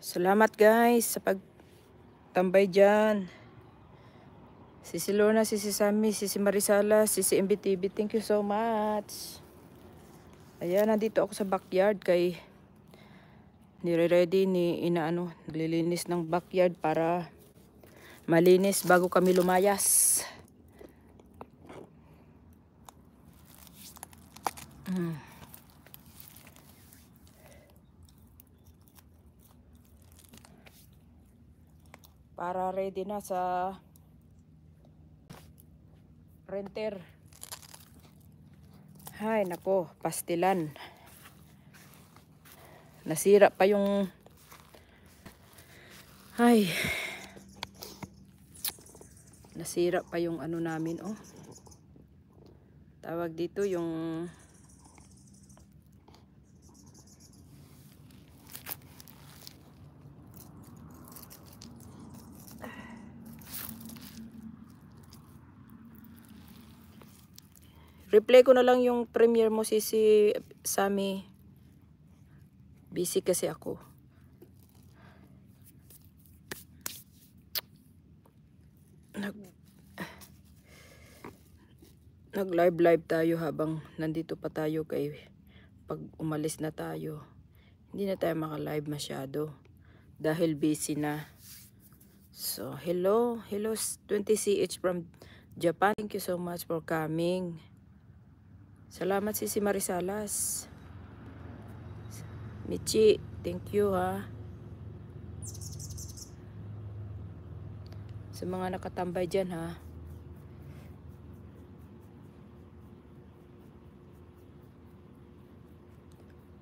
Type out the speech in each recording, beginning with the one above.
Salamat guys sa pagtambay dyan. Sisi Lorna, Sisi Sammy, Sisi Marisala, Sisi MBTV, thank you so much. Ayan, nandito ako sa backyard kay nire-ready ni inaano, naglilinis ng backyard para malinis bago kami lumayas. Para ready na sa renter. Hay nako, pastilan. Nasira pa yung nasira pa yung ano namin, oh. Tawag dito yung replay ko na lang yung premiere mo, Sisi Sammy. Busy kasi ako. Nag-live tayo habang nandito pa tayo kay pag umalis na tayo. Hindi na tayo maka-live masyado dahil busy na. So, hello 20CH from Japan. Thank you so much for coming. Salamat Sisi Marisalas. Michi, thank you ha. Sa mga nakatambay dyan ha.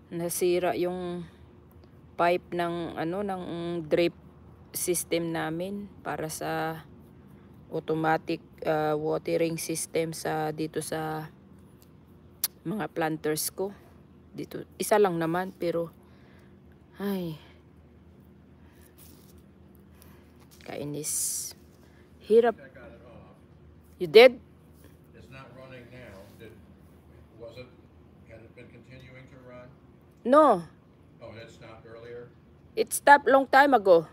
Nasira yung pipe ng ano ng drip system namin para sa automatic watering system sa dito sa mga planters ko. Dito isa lang naman pero ay kainis. Hirap. You did? It's not running now. Had it been continuing to run? No. Oh, it stopped earlier? It stopped long time ago.